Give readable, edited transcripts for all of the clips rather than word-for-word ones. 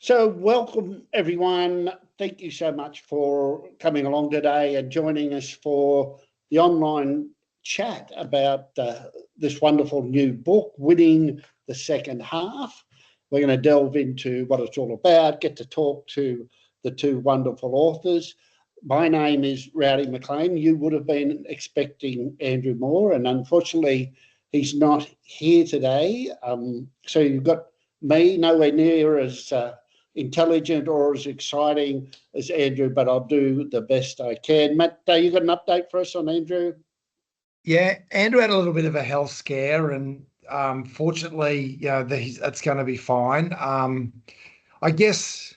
So welcome everyone. Thank you so much for coming along today and joining us for the online chat about this wonderful new book, Winning the Second Half. We're going to delve into what it's all about, get to talk to the two wonderful authors. My name is Rowdy McLean. You would have been expecting Andrew Moore, and unfortunately he's not here today. So you've got me, nowhere near as intelligent or as exciting as Andrew, but I'll do the best I can. Matt, you got an update for us on Andrew? Yeah, Andrew had a little bit of a health scare, and fortunately, that's going to be fine. I guess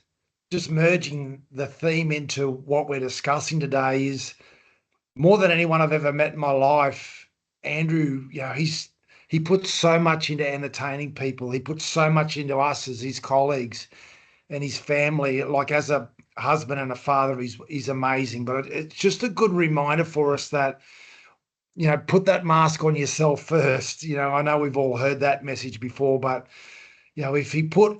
just merging the theme into what we're discussing today is more than anyone I've ever met in my life. Andrew, he puts so much into entertaining people. He puts so much into us as his colleagues and his family. Like as a husband and a father, he's amazing. But it's just a good reminder for us that, put that mask on yourself first. I know we've all heard that message before, but, if he put,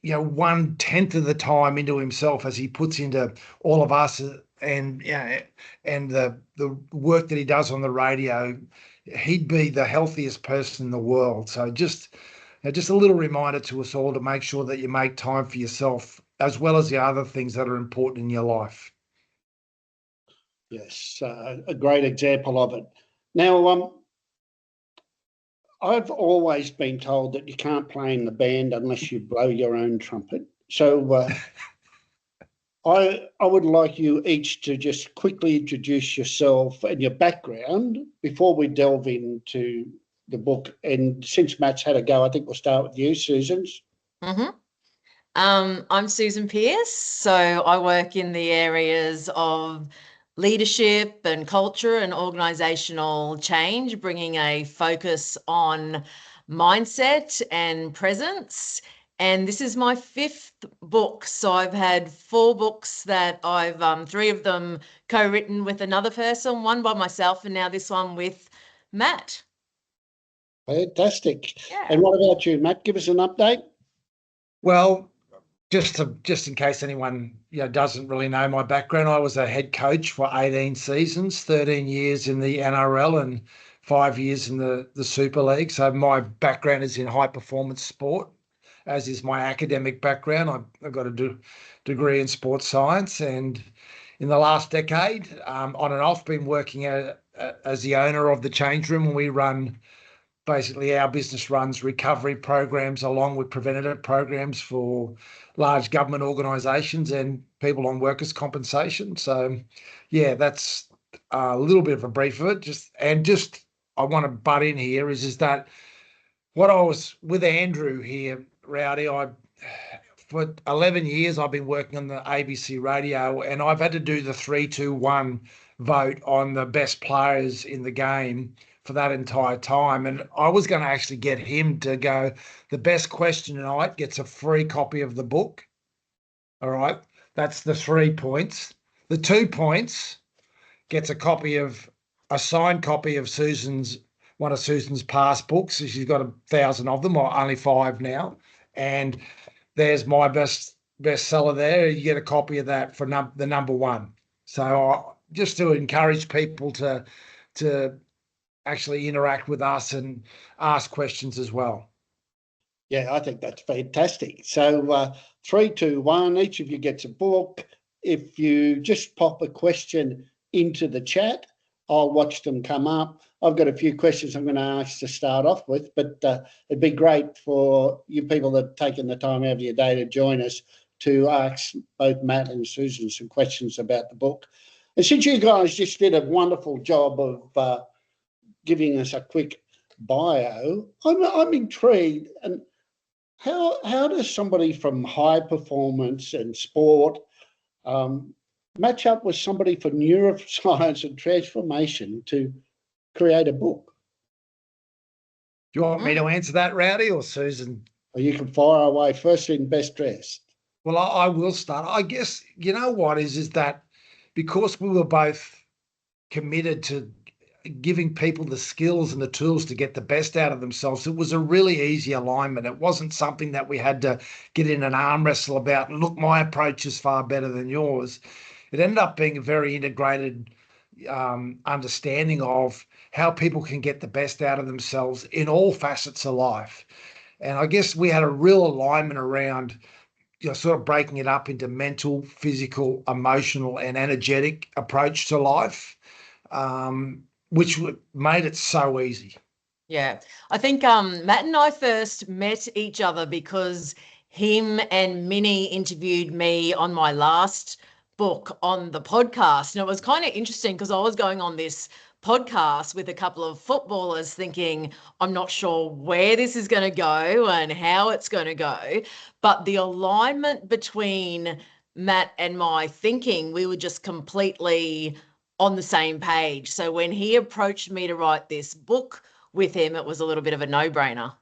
1/10 of the time into himself as he puts into all of us and the work that he does on the radio, he'd be the healthiest person in the world. So just a little reminder to us all to make sure that you make time for yourself as well as the other things that are important in your life. Yes, a great example of it. Now, I've always been told that you can't play in the band unless you blow your own trumpet. So I would like you each to just quickly introduce yourself and your background before we delve into the book. And since Matt's had a go, I think we'll start with you, Susan. I'm Susan Pearse. So I work in the areas of leadership and culture and organisational change, bringing a focus on mindset and presence. And this is my 5th book. So I've had 4 books that I've 3 of them co-written with another person, 1 by myself, and now this one with Matt. Fantastic. Yeah. And what about you, Matt? Give us an update. Well, just in case anyone doesn't really know my background, I was a head coach for 18 seasons, 13 years in the NRL and 5 years in the Super League. So my background is in high performance sport, as is my academic background. I've got a degree in sports science, and in the last decade, on and off, been working as the owner of the Change Room, and we run. Basically, our business runs recovery programs along with preventative programs for large government organisations and people on workers' compensation. So, yeah, that's a little bit of a brief of it. I want to butt in here is that what I was with Andrew here, Rowdy, for 11 years I've been working on the ABC radio, and I've had to do the 3-2-1 vote on the best players in the game for that entire time. And I was going to actually get him to go, the best question tonight gets a free copy of the book. All right. That's the 3 points. The 2 points gets a signed copy of one of Susan's past books. She's got 1,000 of them, or only 5 now. And there's my bestseller there. You get a copy of that for the number 1. So just to encourage people to actually interact with us and ask questions as well. Yeah, I think that's fantastic. So 3, 2, 1, each of you gets a book. If you just pop a question into the chat, I'll watch them come up. I've got a few questions I'm going to ask to start off with, but it'd be great for you people that have taken the time out of your day to join us to ask both Matt and Susan some questions about the book. And since you guys just did a wonderful job of giving us a quick bio, I'm intrigued. And how does somebody from high performance and sport match up with somebody for neuroscience and transformation to create a book? Do you want me to answer that, Rowdy, or Susan? Or you can fire away first in best dressed. Well, I will start. I guess, you know what is that because we were both committed to, giving people the skills and the tools to get the best out of themselves. It was a really easy alignment. It wasn't something that we had to get in an arm wrestle about, look, my approach is far better than yours. It ended up being a very integrated understanding of how people can get the best out of themselves in all facets of life. And I guess we had a real alignment around, sort of breaking it up into mental, physical, emotional, and energetic approach to life, which made it so easy. Yeah, I think Matt and I first met each other because him and Minnie interviewed me on my last book on the podcast. And it was kind of interesting because I was going on this podcast with a couple of footballers thinking, I'm not sure where this is going to go and how it's going to go. But the alignment between Matt and my thinking, we were just completely on the same page. So when he approached me to write this book with him, it was a little bit of a no-brainer.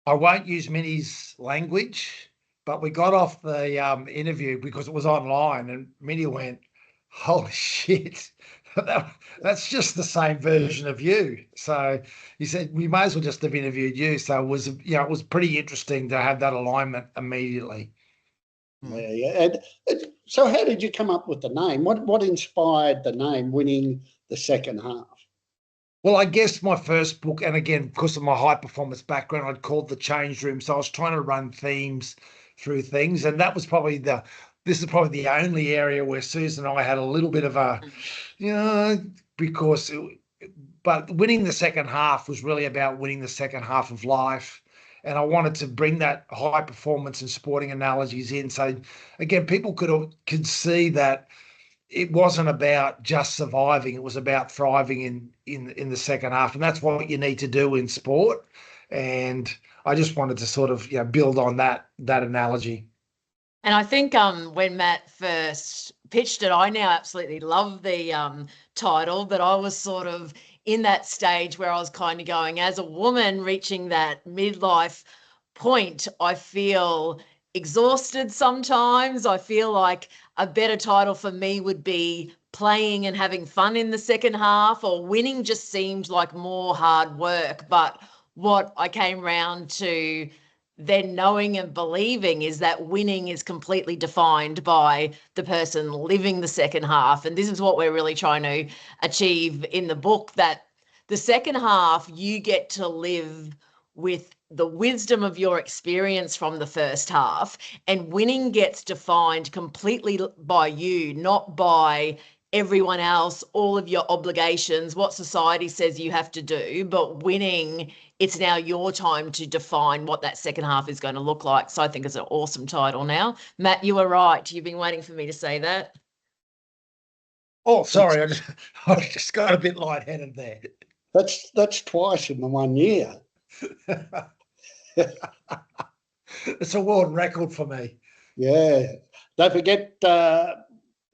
I won't use Minnie's language, but we got off the interview because it was online, and Minnie went, holy shit, that's just the same version of you. So he said, we may as well just have interviewed you. So it was pretty interesting to have that alignment immediately. Yeah. And so how did you come up with the name? What inspired the name, Winning the Second Half? Well, I guess my first book, and again, because of my high performance background, I'd called The Change Room. So I was trying to run themes through things. And that was probably this is probably the only area where Susan and I had a little bit of a, but winning the second half was really about winning the second half of life. And I wanted to bring that high performance and sporting analogies in. So again, people could see that it wasn't about just surviving. It was about thriving in the second half. And that's what you need to do in sport. And I just wanted to sort of build on that analogy. And I think when Matt first pitched it, I now absolutely love the title, but I was sort of in that stage where I was kind of going, as a woman reaching that midlife point, I feel exhausted sometimes. I feel like a better title for me would be Playing and Having Fun in the Second Half, or Winning just seemed like more hard work. But what I came round to then knowing and believing is that winning is completely defined by the person living the second half. And this is what we're really trying to achieve in the book, that the second half you get to live with the wisdom of your experience from the first half, and winning gets defined completely by you, not by everyone else, all of your obligations, what society says you have to do. But winning, it's now your time to define what that second half is going to look like. So I think it's an awesome title now. Matt, you were right. You've been waiting for me to say that. Oh, sorry. I just got a bit lightheaded there. That's twice in the 1 year. It's a world record for me. Yeah. Don't forget,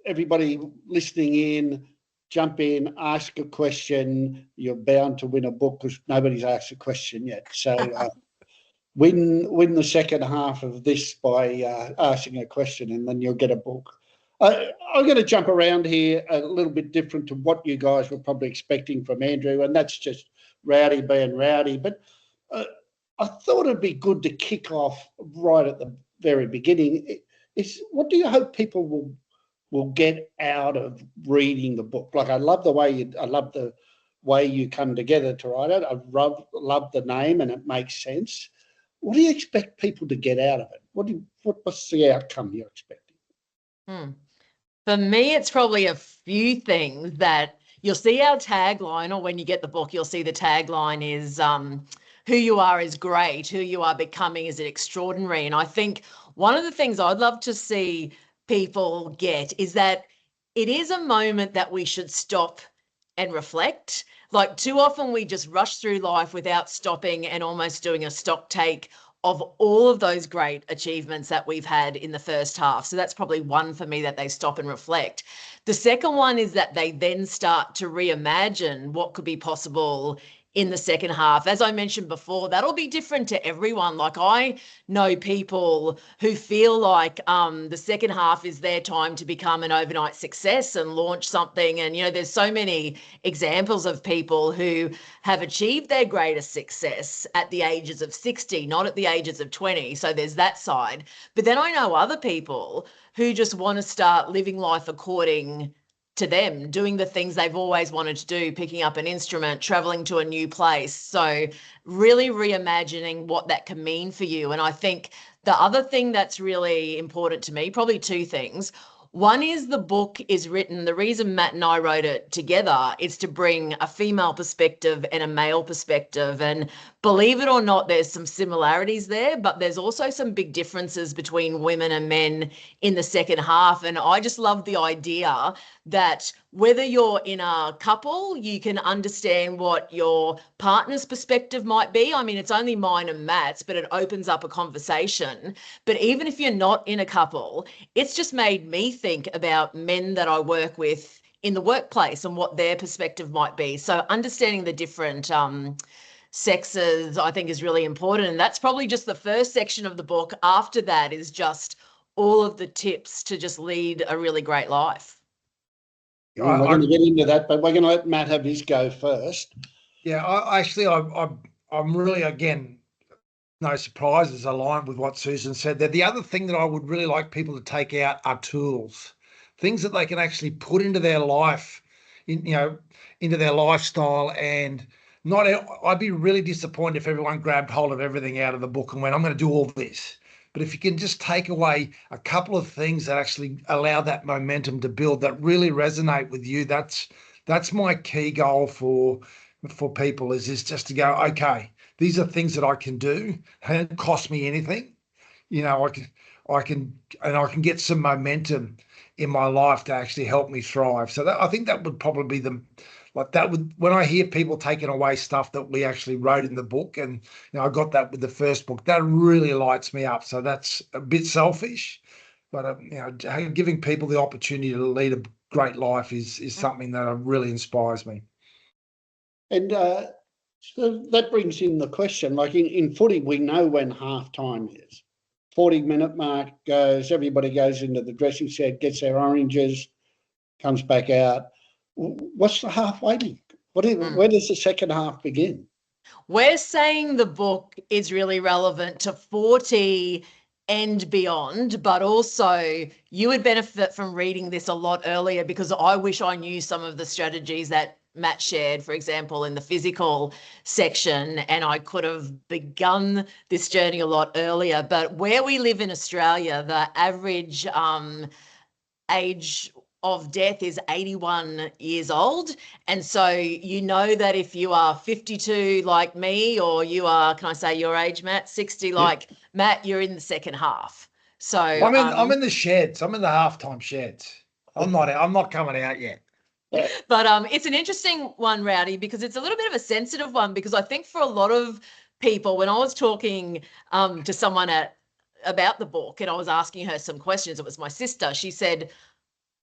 everybody listening in, jump in, ask a question. You're bound to win a book because nobody's asked a question yet. So win the second half of this by asking a question, and then you'll get a book. I'm going to jump around here a little bit different to what you guys were probably expecting from Andrew, and that's just Rowdy being Rowdy. But I thought it'd be good to kick off right at the very beginning. What do you hope people will get out of reading the book? Like, I love the way you come together to write it. I love the name, and it makes sense. What do you expect people to get out of it? What's the outcome you're expecting? For me, it's probably a few things that you'll see our tagline, or when you get the book, you'll see the tagline is who you are is great, who you are becoming is extraordinary. And I think one of the things I'd love to see people get is that it is a moment that we should stop and reflect. Like, too often we just rush through life without stopping and almost doing a stock take of all of those great achievements that we've had in the first half. So that's probably one for me, that they stop and reflect. The second one is that they then start to reimagine what could be possible in the second half. As I mentioned before, that'll be different to everyone. Like, I know people who feel like the second half is their time to become an overnight success and launch something. And, there's so many examples of people who have achieved their greatest success at the ages of 60, not at the ages of 20. So there's that side. But then I know other people who just want to start living life according to them, doing the things they've always wanted to do, picking up an instrument, traveling to a new place. So really reimagining what that can mean for you. And I think the other thing that's really important to me, probably two things. One is the book is written, the reason Matt and I wrote it together is to bring a female perspective and a male perspective. And believe it or not, there's some similarities there, but there's also some big differences between women and men in the second half. And I just love the idea that whether you're in a couple, you can understand what your partner's perspective might be. I mean, it's only mine and Matt's, but it opens up a conversation. But even if you're not in a couple, it's just made me think about men that I work with in the workplace and what their perspective might be. So understanding the different sexes, I think, is really important. And that's probably just the first section of the book. After that is just all of the tips to just lead a really great life. We're going to get into that, but we're going to let Matt have his go first. Yeah, I'm really, again, no surprises, aligned with what Susan said there. The other thing that I would really like people to take out are tools, things that they can actually put into their life, into their lifestyle. And I'd be really disappointed if everyone grabbed hold of everything out of the book and went, I'm going to do all this. But if you can just take away a couple of things that actually allow that momentum to build, that really resonate with you, that's my key goal for people is just to go, okay, these are things that I can do. It don't cost me anything. I can get some momentum in my life to actually help me thrive. So I think that would probably be when I hear people taking away stuff that we actually wrote in the book, and I got that with the first book, that really lights me up. So that's a bit selfish, but giving people the opportunity to lead a great life is something that really inspires me. And so that brings in the question, like in footy, we know when half time is. 40-minute mark goes, everybody goes into the dressing shed, gets their oranges, comes back out. What's the halfway mark? Where does the second half begin? We're saying the book is really relevant to 40 and beyond, but also you would benefit from reading this a lot earlier, because I wish I knew some of the strategies that Matt shared, for example, in the physical section, and I could have begun this journey a lot earlier. But where we live in Australia, the average age of death is 81 years old. And so that if you are 52 like me, or you are, can I say your age, Matt, 60 like Matt, you're in the second half. So I'm in the sheds. I'm in the halftime sheds. I'm not coming out yet. But it's an interesting one, Rowdy, because it's a little bit of a sensitive one, because I think for a lot of people, when I was talking to someone about the book and I was asking her some questions, it was my sister, she said,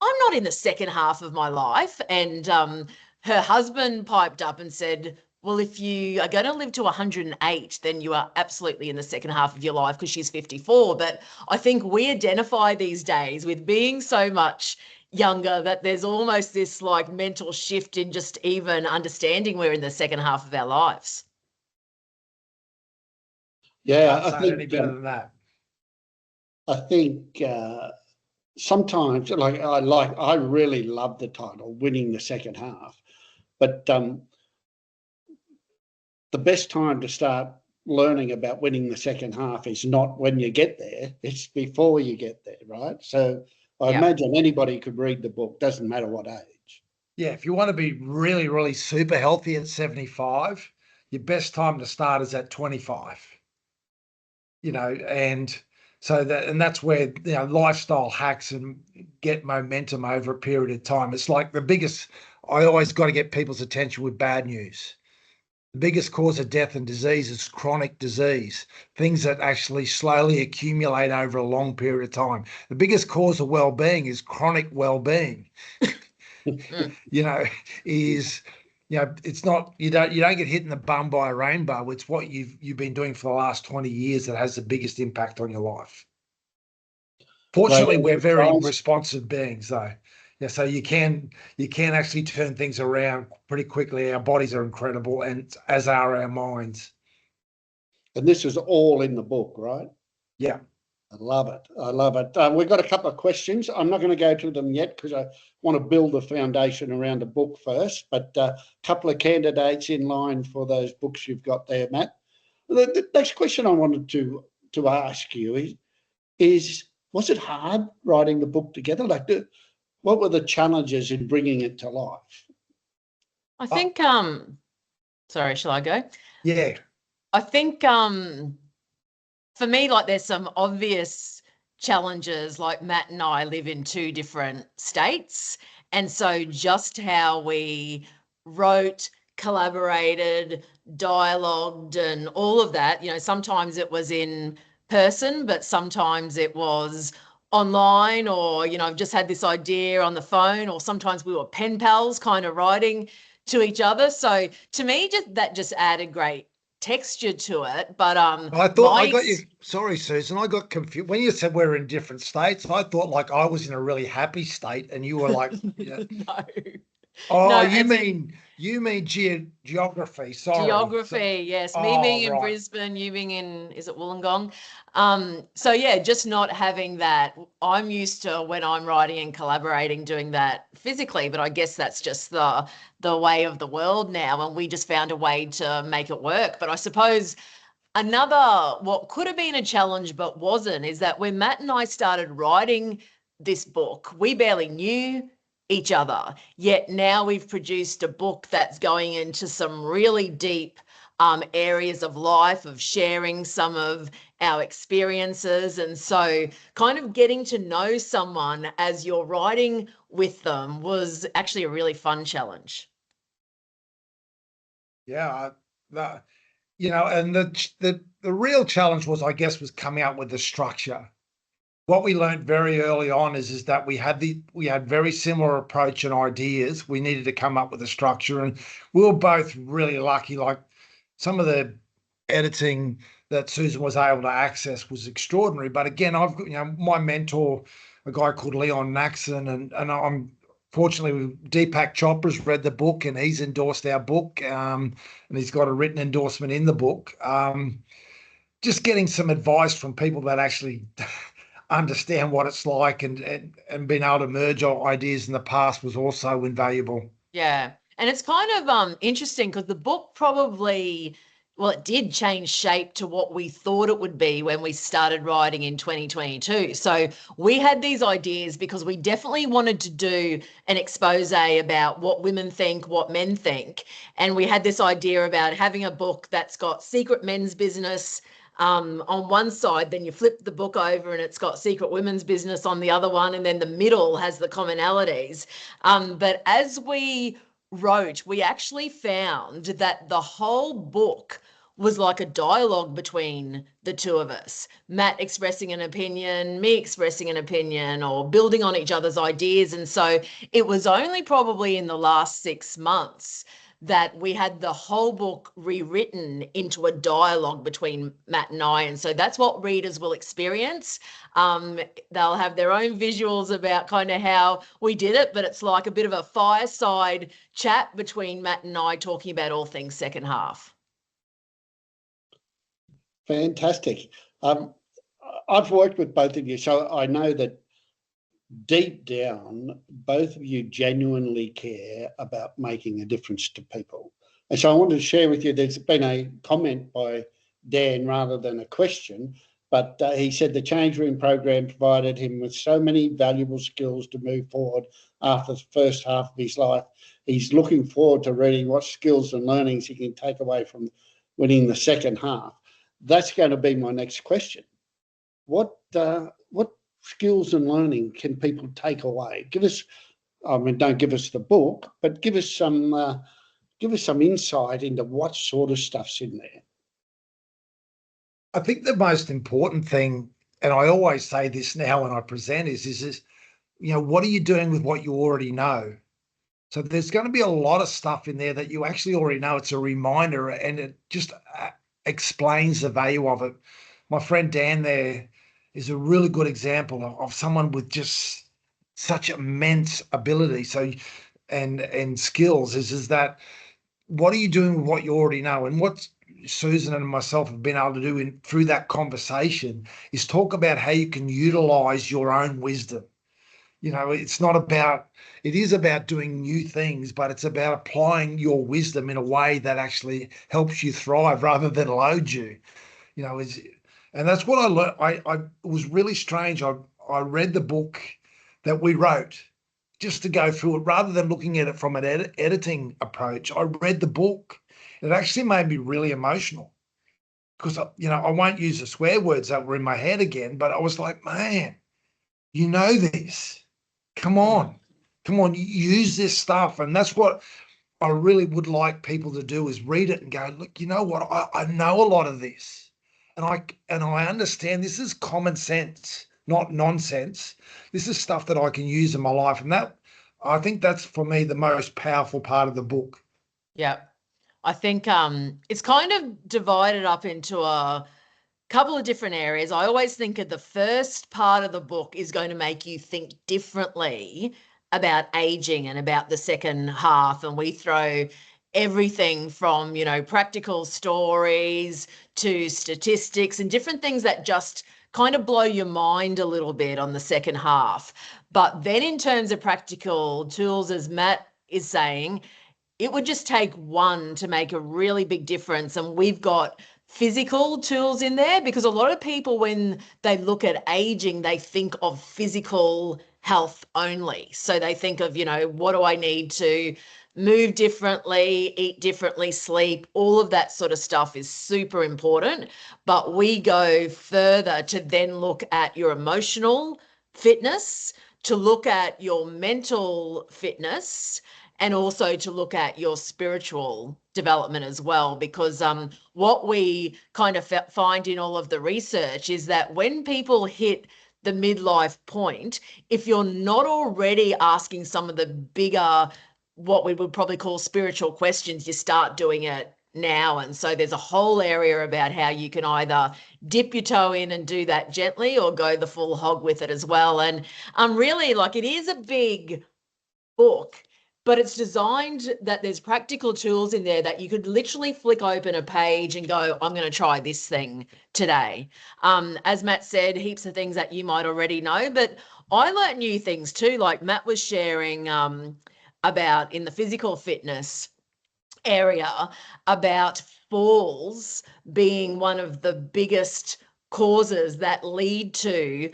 I'm not in the second half of my life. And her husband piped up and said, well, if you are going to live to 108, then you are absolutely in the second half of your life, because she's 54. But I think we identify these days with being so much younger that there's almost this like mental shift in just even understanding we're in the second half of our lives. Yeah, I think any better than that. I think sometimes, I really love the title, Winning the Second Half, but the best time to start learning about winning the second half is not when you get there, it's before you get there, right? So I imagine anybody could read the book, doesn't matter what age. Yeah, if you want to be really, really super healthy at 75, your best time to start is at 25. And so that's where lifestyle hacks and get momentum over a period of time. It's like I always got to get people's attention with bad news. The biggest cause of death and disease is chronic disease, things that actually slowly accumulate over a long period of time. The biggest cause of well-being is chronic well-being. it's not, you don't get hit in the bum by a rainbow. It's what you've been doing for the last 20 years that has the biggest impact on your life. Fortunately, we're very responsive beings, though. Yeah, so you can actually turn things around pretty quickly. Our bodies are incredible, and as are our minds. And this is all in the book, right? Yeah. I love it. I love it. We've got a couple of questions. I'm not going to go to them yet because I want to build the foundation around the book first, but a couple of candidates in line for those books you've got there, Matt. The next question I wanted to ask you is was it hard writing the book together? Like, what were the challenges in bringing it to life? I think, sorry, shall I go? Yeah. I think for me, like there's some obvious challenges, like Matt and I live in two different states. And so just how we wrote, collaborated, dialogued and all of that, sometimes it was in person, but sometimes it was online or, I've just had this idea on the phone, or sometimes we were pen pals kind of writing to each other. So to me, that just added great texture to it. But I thought I got you. Sorry, Susan, I got confused when you said we're in different states. I thought like I was in a really happy state, and you were like, no. Oh, no, you mean geography? Sorry, geography. Yes, me being in Brisbane, you being in, is it Wollongong? So yeah, just not having that. I'm used to when I'm writing and collaborating, doing that physically, but I guess that's just the way of the world now, and we just found a way to make it work. But I suppose another, what could have been a challenge but wasn't, is that when Matt and I started writing this book, we barely knew each other, yet now we've produced a book that's going into some really deep areas of life, of sharing some of our experiences. And so kind of getting to know someone as you're writing with them was actually a really fun challenge. Yeah, and the real challenge was, I guess, was coming up with the structure. What we learned very early on is that we had very similar approach and ideas. We needed to come up with a structure, and we were both really lucky. Like some of the editing that Susan was able to access was extraordinary. But again, I've got, my mentor, a guy called Leon Naxon, and I'm fortunately Deepak Chopra's read the book and he's endorsed our book, and he's got a written endorsement in the book. Just getting some advice from people that actually understand what it's like and being able to merge our ideas in the past was also invaluable. Yeah. And it's kind of interesting because the book probably, well, it did change shape to what we thought it would be when we started writing in 2022. So we had these ideas because we definitely wanted to do an expose about what women think, what men think. And we had this idea about having a book that's got secret men's business on one side, then you flip the book over and it's got secret women's business on the other one, and then the middle has the commonalities. But as we wrote, we actually found that the whole book was like a dialogue between the two of us. Matt expressing an opinion, me expressing an opinion, or building on each other's ideas. And so it was only probably in the last 6 months that we had the whole book rewritten into a dialogue between Matt and I. And so that's what readers will experience. They'll have their own visuals about kind of how we did it, but it's like a bit of a fireside chat between Matt and I talking about all things second half. Fantastic. I've worked with both of you, so I know that deep down, both of you genuinely care about making a difference to people. And so I wanted to share with you, there's been a comment by Dan rather than a question, but he said the Change Room program provided him with so many valuable skills to move forward after the first half of his life. He's looking forward to reading what skills and learnings he can take away from winning the second half. That's going to be my next question. What skills and learning can people take away? Give us, I mean, don't give us the book, but give us some insight into what sort of stuff's in there. I think the most important thing, and I always say this now when I present, is what are you doing with what you already know? So there's going to be a lot of stuff in there that you actually already know. It's a reminder, and it just explains the value of it. My friend Dan there is a really good example of someone with just such immense ability. So and skills is that what are you doing with what you already know? And what Susan and myself have been able to do through that conversation is talk about how you can utilize your own wisdom. It is about doing new things, but it's about applying your wisdom in a way that actually helps you thrive rather than load you. And that's what I learned. It was really strange. I read the book that we wrote just to go through it rather than looking at it from an editing approach. I read the book. It actually made me really emotional because, I won't use the swear words that were in my head again, but I was like, man, this. Come on, use this stuff. And that's what I really would like people to do, is read it and go, look, you know what? I know a lot of this, and I understand this is common sense, not nonsense. This is stuff that I can use in my life. And I think that's, for me, the most powerful part of the book. Yeah. I think it's kind of divided up into a couple of different areas. I always think of the first part of the book is going to make you think differently about aging and about the second half. And we throw everything from, practical stories to statistics and different things that just kind of blow your mind a little bit on the second half. But then in terms of practical tools, as Matt is saying, it would just take one to make a really big difference. And we've got physical tools in there, because a lot of people, when they look at aging, they think of physical health only. So they think of, what do I need to move differently, eat differently, sleep, all of that sort of stuff is super important. But we go further to then look at your emotional fitness, to look at your mental fitness, and also to look at your spiritual development as well. Because what we kind of find in all of the research is that when people hit the midlife point, if you're not already asking some of the bigger, what we would probably call spiritual questions, you start doing it now. And so there's a whole area about how you can either dip your toe in and do that gently, or go the full hog with it as well. And really, it is a big book, but it's designed that there's practical tools in there that you could literally flick open a page and go, I'm going to try this thing today. As Matt said, heaps of things that you might already know, but I learned new things too. Like Matt was sharing about in the physical fitness area about falls being one of the biggest causes that lead to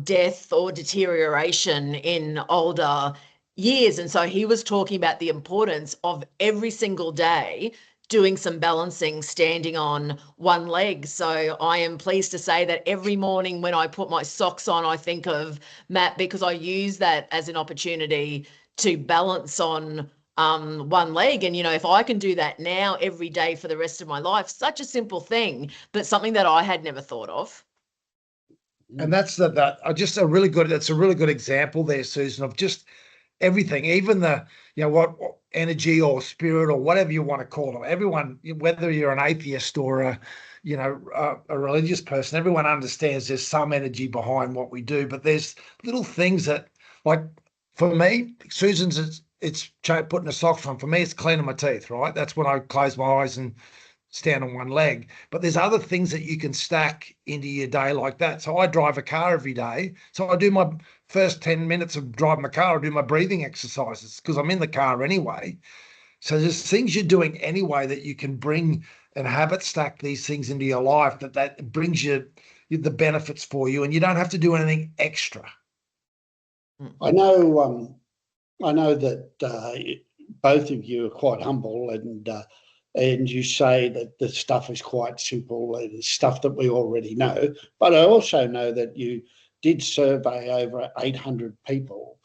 death or deterioration in older years. And so he was talking about the importance of every single day doing some balancing, standing on one leg. So I am pleased to say that every morning when I put my socks on, I think of Matt, because I use that as an opportunity to balance on one leg. And, if I can do that now every day for the rest of my life, such a simple thing, but something that I had never thought of. And that's that's a really good example there, Susan, of just everything, even the, what energy or spirit or whatever you want to call it. Everyone, whether you're an atheist or a religious person, everyone understands there's some energy behind what we do, but there's little things that, like for me, Susan's, it's putting a socks on. For me, it's cleaning my teeth, right? That's when I close my eyes and stand on one leg. But there's other things that you can stack into your day like that. So I drive a car every day. So I do my first 10 minutes of driving the car, I do my breathing exercises because I'm in the car anyway. So there's things you're doing anyway that you can bring and habit stack these things into your life that brings you the benefits for you, and you don't have to do anything extra. I know that both of you are quite humble, and you say that the stuff is quite simple, and stuff that we already know. But I also know that you did survey over 800 people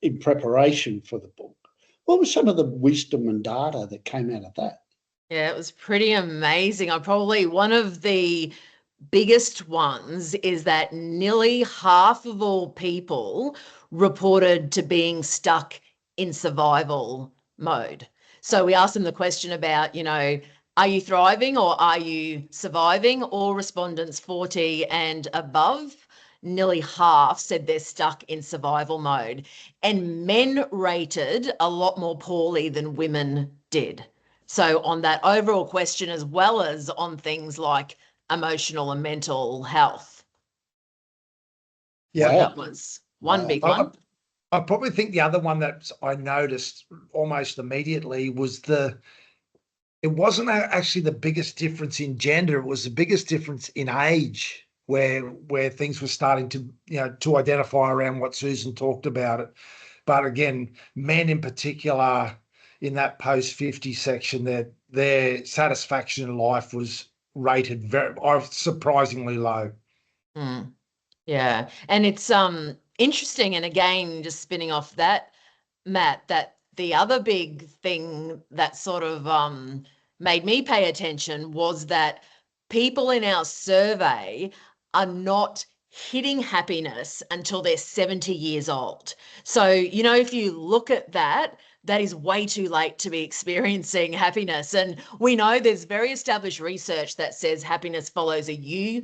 in preparation for the book. What was some of the wisdom and data that came out of that? Yeah, it was pretty amazing. One of the biggest ones is that nearly half of all people reported to being stuck in survival mode. So we asked them the question about, are you thriving or are you surviving? All respondents 40 and above, nearly half said they're stuck in survival mode. And men rated a lot more poorly than women did. So on that overall question, as well as on things like emotional and mental health. Yeah, So that was one big one. I probably think the other one that I noticed almost immediately was it wasn't actually the biggest difference in gender. It was the biggest difference in age where things were starting to, to identify around what Susan talked about it. But again, men in particular in that post-50 section, their satisfaction in life was rated very surprisingly low. Mm. Yeah. And it's interesting. And again, just spinning off that, Matt, that the other big thing that sort of made me pay attention was that people in our survey are not hitting happiness until they're 70 years old. So, if you look at that, that is way too late to be experiencing happiness. And we know there's very established research that says happiness follows a U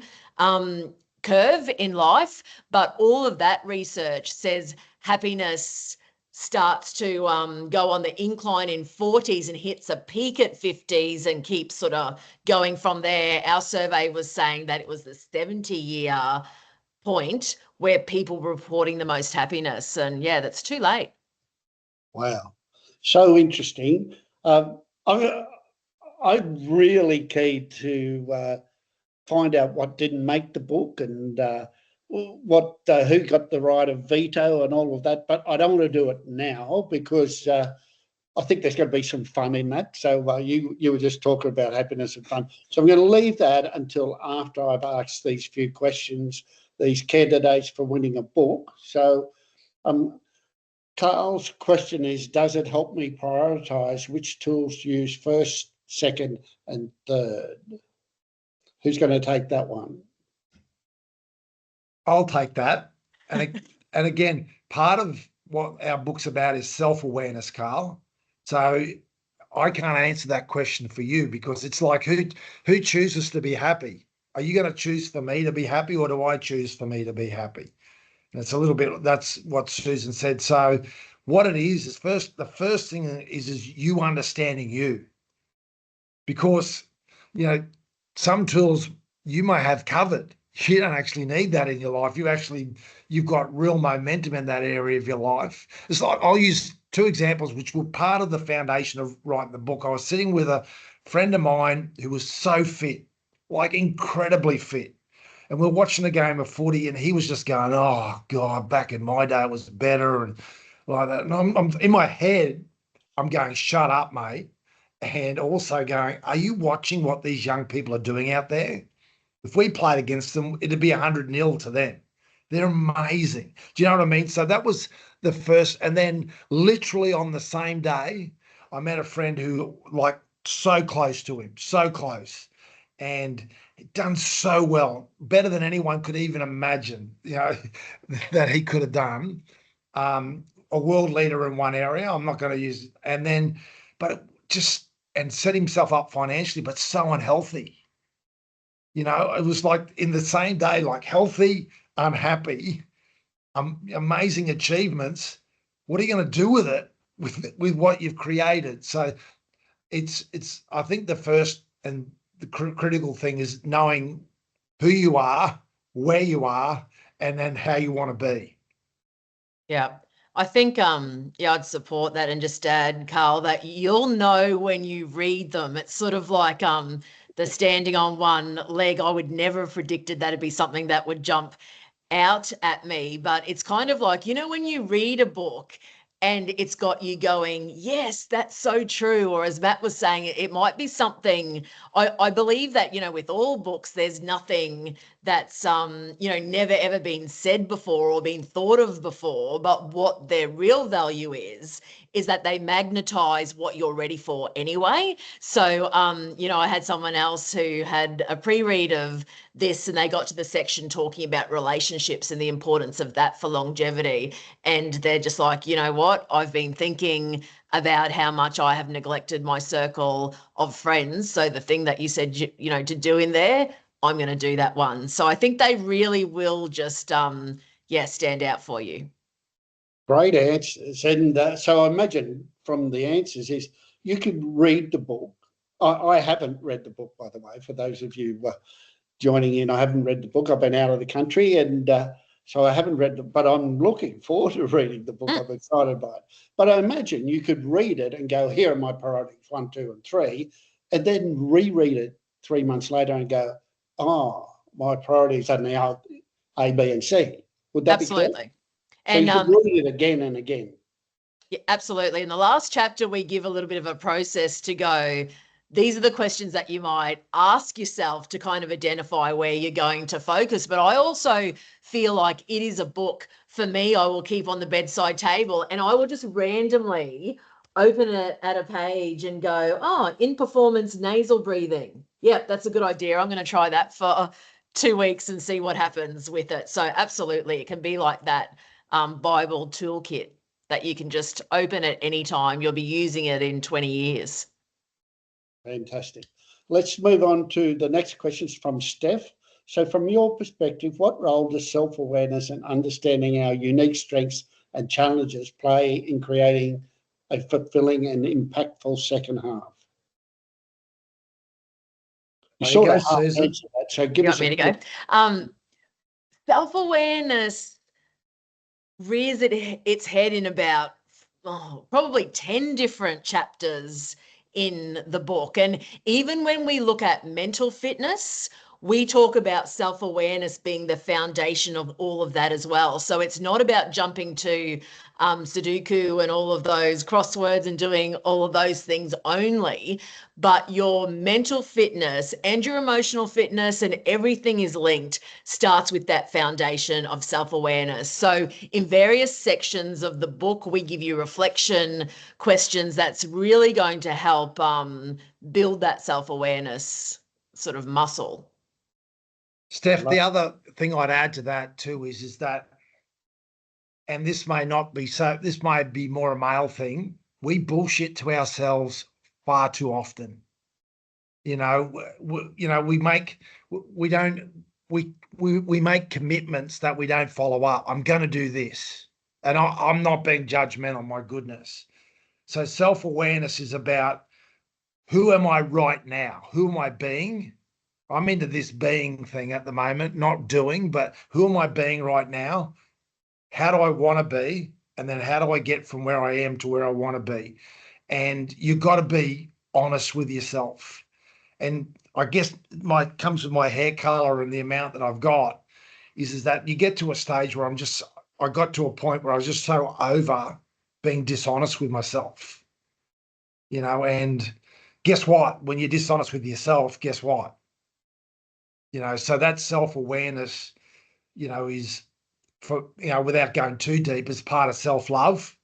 curve in life, but all of that research says happiness starts to go on the incline in 40s and hits a peak at 50s and keeps sort of going from there. Our survey was saying that it was the 70-year point where people were reporting the most happiness. And yeah, that's too late. Wow. So interesting. I'm really keen to find out what didn't make the book and who got the right of veto and all of that. But I don't want to do it now because I think there's going to be some fun in that. So you were just talking about happiness and fun. So I'm going to leave that until after I've asked these few questions, these candidates for winning a book. So Carl's question is, does it help me prioritise which tools to use first, second and third? Who's going to take that one? I'll take that. And again, part of what our book's about is self-awareness, Carl. So I can't answer that question for you because it's like who chooses to be happy? Are you going to choose for me to be happy or do I choose for me to be happy? And it's a little bit, that's what Susan said. So what it is the first thing is you understanding you. Because, some tools you might have covered. You don't actually need that in your life. You've got real momentum in that area of your life. It's like, I'll use two examples, which were part of the foundation of writing the book. I was sitting with a friend of mine who was so fit, like incredibly fit. And we're watching a game of footy and he was just going, oh God, back in my day it was better and like that. And I'm in my head, I'm going, shut up, mate. And also going, are you watching what these young people are doing out there? If we played against them, it'd be 100-0 to them. They're amazing. Do you know what I mean? So that was the first. And then literally on the same day, I met a friend who, like, so close to him, so close. And he'd done so well, better than anyone could even imagine, that he could have done. A world leader in one area. I'm not going to use it. And then, but just, and set himself up financially, but so unhealthy. It was like in the same day, like healthy, unhappy, amazing achievements. What are you going to do with it, with what you've created? So it's, I think the first and the critical thing is knowing who you are, where you are, and then how you want to be. Yeah. I think, I'd support that and just add, Carl, that you'll know when you read them. It's sort of like the standing on one leg. I would never have predicted that'd be something that would jump out at me. But it's kind of like, when you read a book and it's got you going, yes, that's so true. Or as Matt was saying, it might be something, I believe that, with all books, there's nothing that's never ever been said before or been thought of before, but what their real value is that they magnetize what you're ready for anyway. So I had someone else who had a pre-read of this, and they got to the section talking about relationships and the importance of that for longevity, and they're just like, you know what, I've been thinking about how much I have neglected my circle of friends. So the thing that you said, to do in there, I'm going to do that one. So I think they really will just, stand out for you. Great answers. And so I imagine from the answers is you can read the book. I haven't read the book, by the way, for those of you joining in. I haven't read the book. I've been out of the country, and so I haven't read it, but I'm looking forward to reading the book. I'm excited by it. But I imagine you could read it and go, here are my priorities, 1, 2, and 3, and then reread it 3 months later and go, oh, my priorities are now A, B, and C. Would that be correct? Absolutely. So you could read it again and again. Yeah, absolutely. In the last chapter, we give a little bit of a process to go, these are the questions that you might ask yourself to kind of identify where you're going to focus. But I also feel like it is a book for me I will keep on the bedside table, and I will just randomly open it at a page and go, oh, in performance nasal breathing. Yep, that's a good idea. I'm going to try that for 2 weeks and see what happens with it. So absolutely, it can be like that Bible toolkit that you can just open at any time. You'll be using it in 20 years. Fantastic. Let's move on to the next questions from Steph. So from your perspective, what role does self-awareness and understanding our unique strengths and challenges play in creating a fulfilling and impactful second half? You sort of answered that, so give us me to go. Self-awareness rears its head in about probably 10 different chapters in the book. And even when we look at mental fitness, we talk about self-awareness being the foundation of all of that as well. So it's not about jumping to Sudoku and all of those crosswords and doing all of those things only, but your mental fitness and your emotional fitness and everything is linked, starts with that foundation of self-awareness. So in various sections of the book, we give you reflection questions that's really going to help build that self-awareness sort of muscle. Steph, the other thing I'd add to that too is that, and this may not be so, this may be more a male thing, we bullshit to ourselves far too often. We make commitments that we don't follow up. I'm going to do this, and I'm not being judgmental, my goodness. So self-awareness is about, who am I right now? Who am I being? I'm into this being thing at the moment, not doing, but who am I being right now? How do I want to be? And then how do I get from where I am to where I want to be? And you've got to be honest with yourself. And I guess comes with my hair color and the amount that I've got is that you get to a stage where I got to a point where I was just so over being dishonest with myself, and guess what? When you're dishonest with yourself, guess what? So that self-awareness, is for, without going too deep, is part of self-love.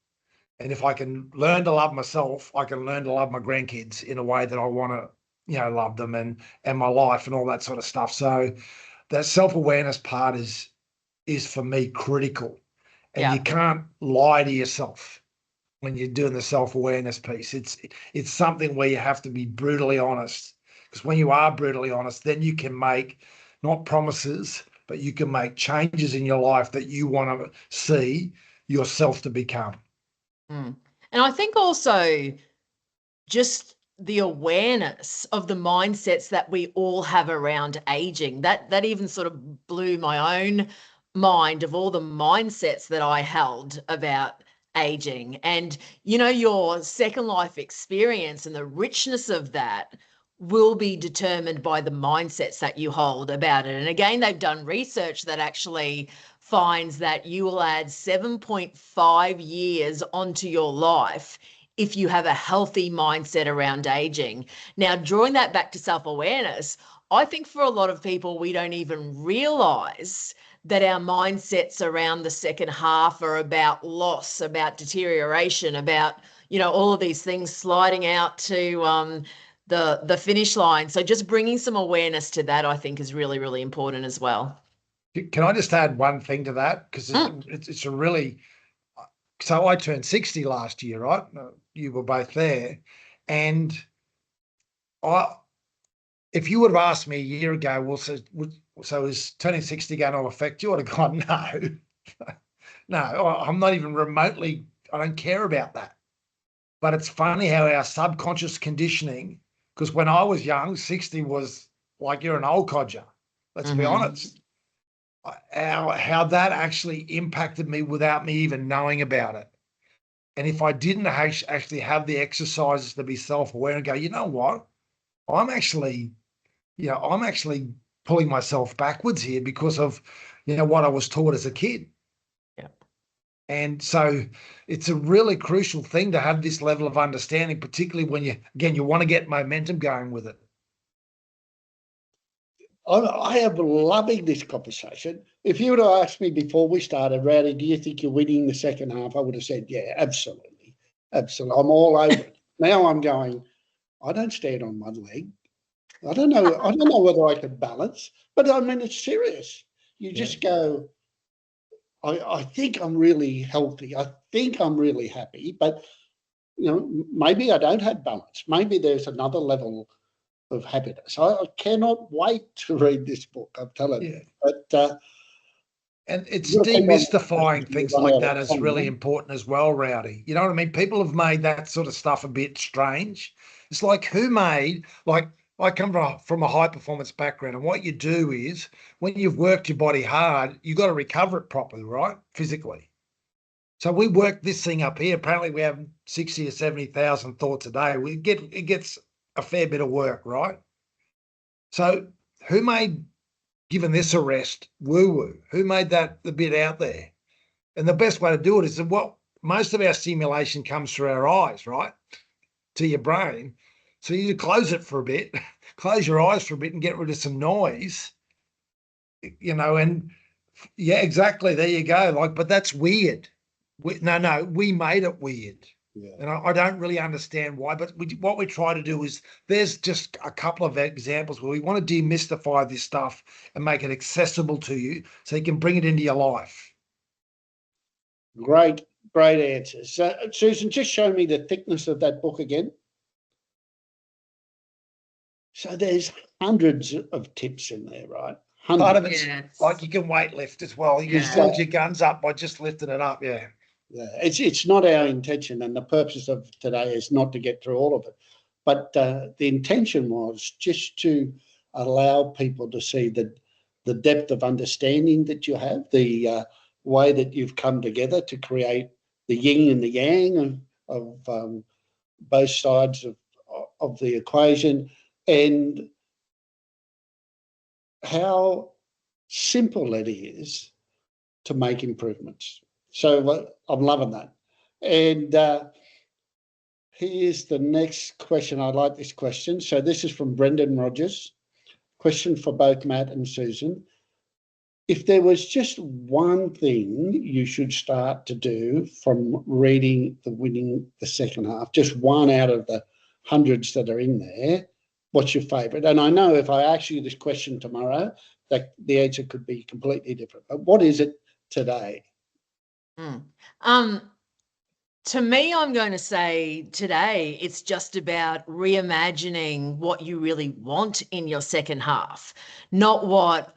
And if I can learn to love myself, I can learn to love my grandkids in a way that I want to, love them and my life and all that sort of stuff. So that self-awareness part is for me critical. And you can't lie to yourself when you're doing the self-awareness piece. It's something where you have to be brutally honest. Because when you are brutally honest, then you can make not promises, but you can make changes in your life that you want to see yourself to become. And I think also just the awareness of the mindsets that we all have around aging, that even sort of blew my own mind of all the mindsets that I held about aging. And, your second life experience and the richness of that will be determined by the mindsets that you hold about it. And again, they've done research that actually finds that you will add 7.5 years onto your life if you have a healthy mindset around aging. Now, drawing that back to self-awareness, I think for a lot of people, we don't even realize that our mindsets around the second half are about loss, about deterioration, about, all of these things sliding out to the finish line. So just bringing some awareness to that, I think, is really, really important as well. Can I just add one thing to that? Because it's a really, so I turned 60 last year, right? You were both there. And if you would have asked me a year ago, well, so is turning 60 going to affect you? I'd have gone, no, no, I'm not even remotely, I don't care about that. But it's funny how our subconscious conditioning, because when I was young, 60 was like you're an old codger. Let's be honest. How that actually impacted me without me even knowing about it. And if I didn't actually have the exercises to be self-aware and go, you know what, I'm actually pulling myself backwards here because of, what I was taught as a kid. Yeah. And so it's a really crucial thing to have this level of understanding, particularly when you want to get momentum going with it. I am loving this conversation. If you would have asked me before we started, Rowdy, do you think you're winning the second half? I would have said, yeah, absolutely. Absolutely. I'm all over it. Now I'm going, I don't stand on one leg. I don't know whether I can balance, but I mean, it's serious. You just go, I think I'm really healthy. I think I'm really happy, but, maybe I don't have balance. Maybe there's another level of happiness. I cannot wait to read this book, I'm telling you. But and it's demystifying things like that is really important as well, Rowdy. You know what I mean? People have made that sort of stuff a bit strange. It's like I come from a high performance background, and what you do is when you've worked your body hard, you've got to recover it properly, right? Physically. So we work this thing up here. Apparently we have 60 or 70,000 thoughts a day. It gets a fair bit of work, right? So who made giving this a rest woo-woo? Who made that the bit out there? And the best way to do it is that most of our stimulation comes through our eyes, right? To your brain. So you close it for a bit, close your eyes for a bit and get rid of some noise, and yeah, exactly. There you go. But that's weird. We made it weird. Yeah. And I don't really understand why, but what we try to do is there's just a couple of examples where we want to demystify this stuff and make it accessible to you so you can bring it into your life. Great answers. So, Susan, just show me the thickness of that book again. So there's hundreds of tips in there, right? Hundreds. Part of it's like you can weight lift as well. You can build your guns up by just lifting it up, yeah. Yeah, it's not our intention, and the purpose of today is not to get through all of it, but the intention was just to allow people to see the depth of understanding that you have, the way that you've come together to create the yin and the yang of both sides of the equation, and how simple it is to make improvements. So I'm loving that. And here's the next question. I like this question. So this is from Brendan Rogers. Question for both Matt and Susan. If there was just one thing you should start to do from reading Winning the Second Half, just one out of the hundreds that are in there, what's your favourite? And I know if I ask you this question tomorrow, that the answer could be completely different. But what is it today? To me, I'm going to say today it's just about reimagining what you really want in your second half, not what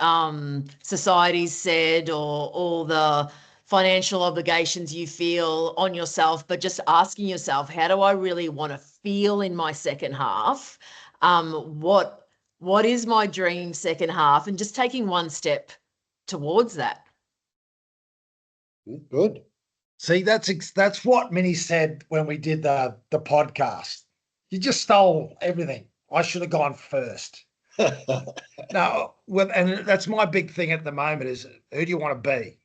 society's said or all the financial obligations you feel on yourself, but just asking yourself, how do I really want to feel in my second half? What is my dream second half? And just taking one step towards that. Good. See, that's what Minnie said when we did the podcast. You just stole everything. I should have gone first. No, and that's my big thing at the moment is, who do you want to be?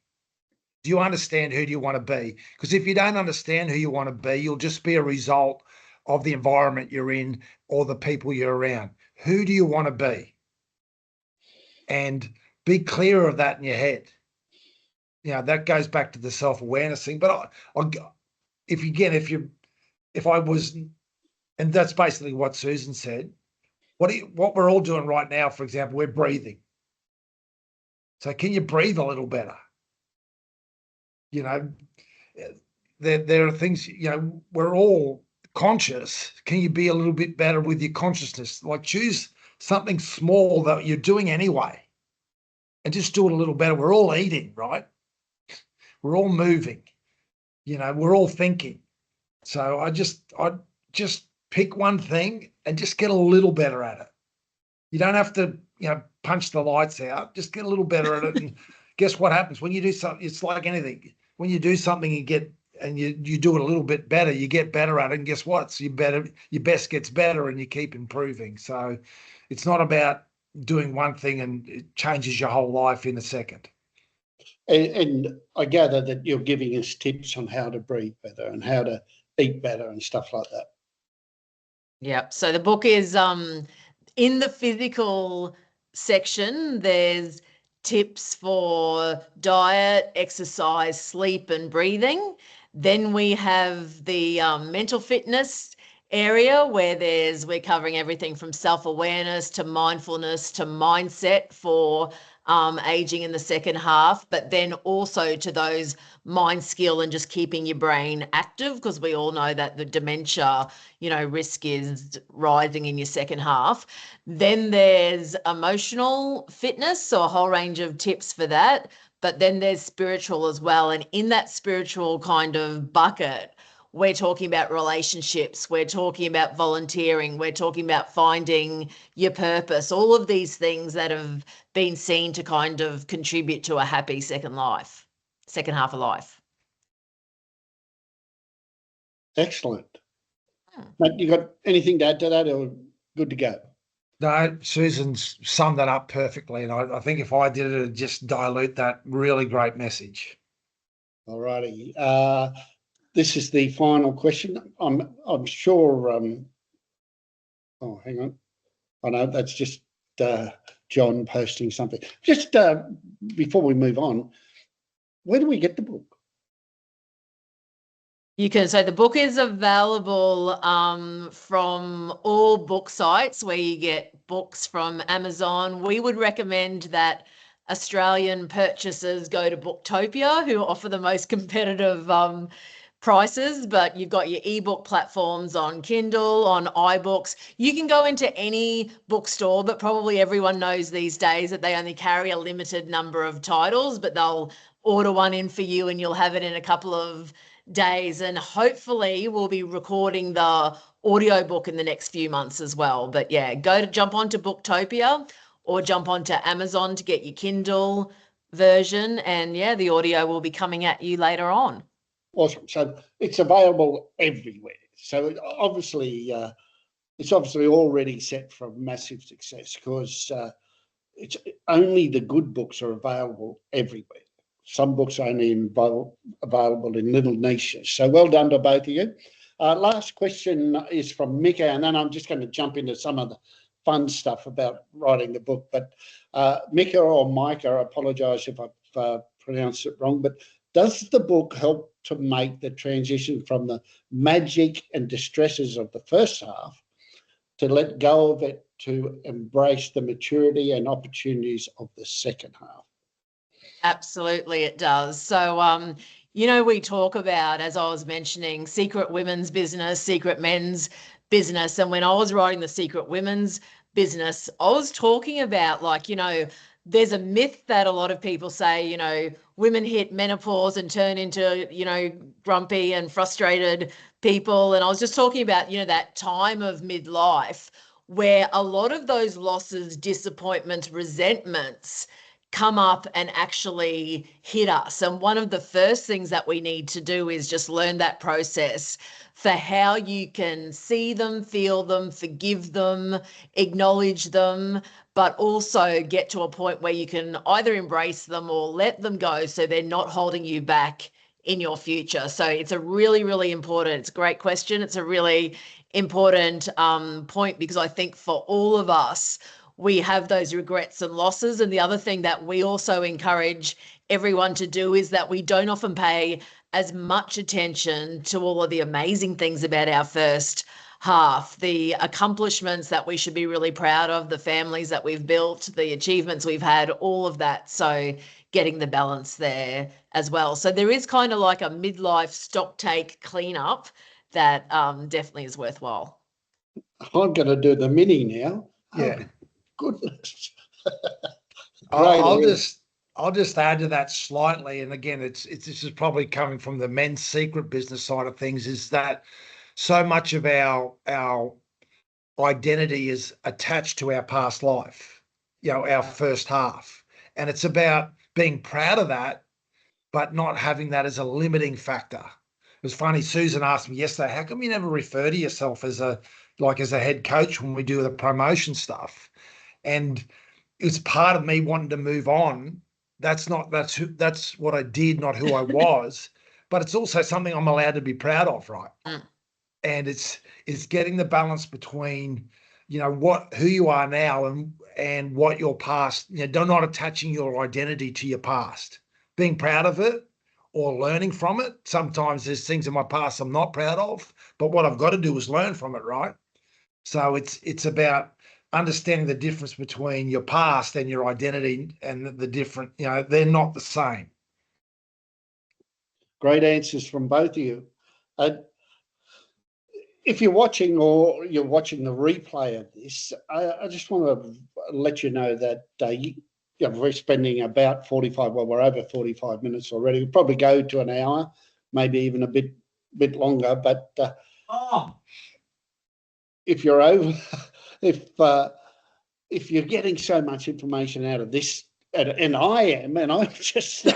Do you understand who do you want to be? Because if you don't understand who you want to be, you'll just be a result of the environment you're in or the people you're around. Who do you want to be? and be clear of that in your head. That goes back to the self-awareness thing. But if I was, and that's basically what Susan said, what we're all doing right now, for example, we're breathing. So can you breathe a little better? There are things, we're all conscious. Can you be a little bit better with your consciousness? Like choose something small that you're doing anyway and just do it a little better. We're all eating, right? We're all moving, we're all thinking. So I just pick one thing and just get a little better at it. You don't have to, punch the lights out. Just get a little better at it. And guess what happens when you do something? It's like anything. When you do something, you do it a little bit better. You get better at it, and guess what? So your best gets better, and you keep improving. So it's not about doing one thing and it changes your whole life in a second. And I gather that you're giving us tips on how to breathe better and how to eat better and stuff like that. Yep. So the book is in the physical section, there's tips for diet, exercise, sleep, and breathing. Then we have the mental fitness area where we're covering everything from self-awareness to mindfulness to mindset for aging in the second half, but then also to those mind skill and just keeping your brain active, because we all know that the dementia, risk is rising in your second half. Then there's emotional fitness, so a whole range of tips for that. But then there's spiritual as well. And in that spiritual kind of bucket, we're talking about relationships, we're talking about volunteering, we're talking about finding your purpose, all of these things that have been seen to kind of contribute to a happy second half of life. Excellent. Matt, you got anything to add to that, or good to go? No, Susan's summed that up perfectly. And I think if I did it, it'd just dilute that really great message. All righty. This is the final question. I'm sure. Oh, hang on. I know that's just John posting something. Just before we move on, where do we get the book? So the book is available from all book sites where you get books, from Amazon. We would recommend that Australian purchasers go to Booktopia, who offer the most competitive prices, but you've got your ebook platforms on Kindle, on iBooks. You can go into any bookstore, but probably everyone knows these days that they only carry a limited number of titles, but they'll order one in for you and you'll have it in a couple of days. And hopefully we'll be recording the audiobook in the next few months as well. But yeah, jump onto Booktopia or jump onto Amazon to get your Kindle version. And yeah, the audio will be coming at you later on. Awesome. So it's available everywhere. So it's obviously already set for massive success, because it's only the good books are available everywhere. Some books are only available in little niches. So well done to both of you. Last question is from Mika, and then I'm just going to jump into some of the fun stuff about writing the book. But Mika or Micah, I apologise if I've pronounced it wrong, but does the book help to make the transition from the magic and distresses of the first half to let go of it, to embrace the maturity and opportunities of the second half? Absolutely, it does. So, we talk about, as I was mentioning, secret women's business, secret men's business. And when I was writing the secret women's business, I was talking about, there's a myth that a lot of people say, women hit menopause and turn into, grumpy and frustrated people. And I was just talking about, that time of midlife where a lot of those losses, disappointments, resentments come up and actually hit us. And one of the first things that we need to do is just learn that process for how you can see them, feel them, forgive them, acknowledge them, but also get to a point where you can either embrace them or let them go so they're not holding you back in your future. So it's a really, really important, it's a great question. It's a really important point, because I think for all of us, we have those regrets and losses. And the other thing that we also encourage everyone to do is that we don't often pay as much attention to all of the amazing things about our first half, the accomplishments that we should be really proud of, the families that we've built, the achievements we've had, all of that. So getting the balance there as well. So there is kind of like a midlife stock take cleanup that definitely is worthwhile. I'm going to do the mini now. Yeah. Oh, goodness. I'll just add to that slightly. And again, this is probably coming from the men's secret business side of things, is that so much of our identity is attached to our past life, our first half. And it's about being proud of that, but not having that as a limiting factor. It was funny, Susan asked me yesterday, how come you never refer to yourself as a head coach when we do the promotion stuff? And it's part of me wanting to move on. That's what I did, not who I was. But it's also something I'm allowed to be proud of, right? And it's getting the balance between, who you are now and what your past, not attaching your identity to your past, being proud of it or learning from it. Sometimes there's things in my past I'm not proud of, but what I've got to do is learn from it, right? So it's about understanding the difference between your past and your identity, and the different, they're not the same. Great answers from both of you. If you're watching or you're watching the replay of this, I just want to let you know that we're spending about 45, well, we're over 45 minutes already. We'll probably go to an hour, maybe even a bit longer. But if you're over, if you're getting so much information out of this, and I'm just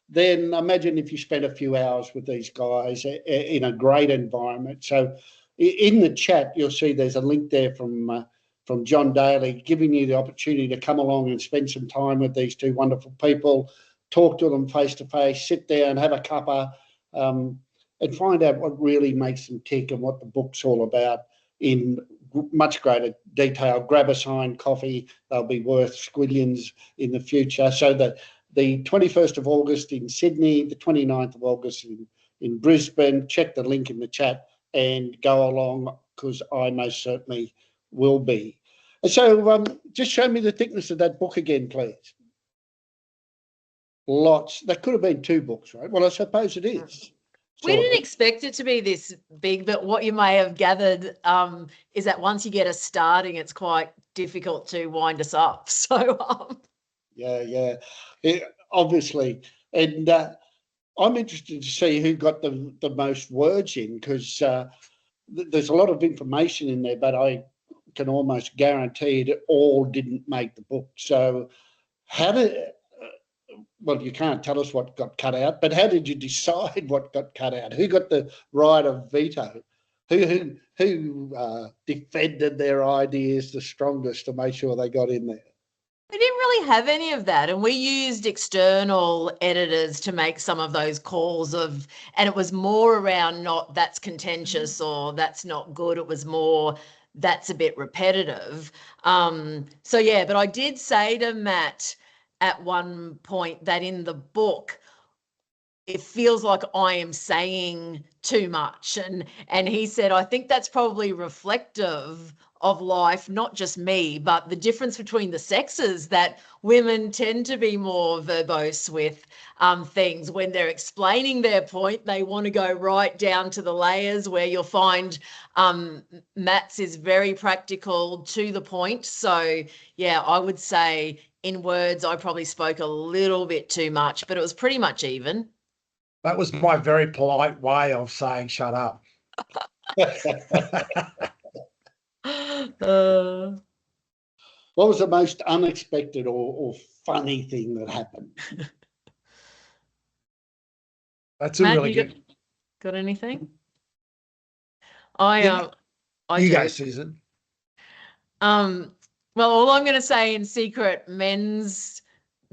then imagine if you spent a few hours with these guys in a great environment. So in the chat, you'll see there's a link there from John Daly, giving you the opportunity to come along and spend some time with these two wonderful people, talk to them face to face, sit down, have a cuppa, and find out what really makes them tick and what the book's all about in much greater detail. Grab a signed coffee. They'll be worth squillions in the future. So that the 21st of August in Sydney, the 29th of August in Brisbane. Check the link in the chat and go along, because I most certainly will be. So just show me the thickness of that book again, please. Lots. That could have been 2 books, right? Well, I suppose it is. We didn't expect it to be this big, but what you may have gathered is that once you get us starting, it's quite difficult to wind us up. So Yeah, obviously. And I'm interested to see who got the most words in, because there's a lot of information in there, but I can almost guarantee it all didn't make the book. So well, you can't tell us what got cut out, but how did you decide what got cut out? Who got the right of veto? Who defended their ideas the strongest to make sure they got in there? we didn't really have any of that, and we used external editors to make some of those calls and it was more around not that's contentious or that's not good. It was more that's a bit repetitive. So yeah, but I did say to Matt at one point that in the book, it feels like I am saying too much. And he said, I think that's probably reflective of life, not just me, but the difference between the sexes, that women tend to be more verbose with things. When they're explaining their point, they want to go right down to the layers, where you'll find Matt's is very practical, to the point. So yeah, I would say in words, I probably spoke a little bit too much, but it was pretty much even. That was my very polite way of saying shut up. What was the most unexpected or funny thing that happened? That's a Matt, really good. Got anything? You I do. go, Susan. Well, all I'm going to say in secret men's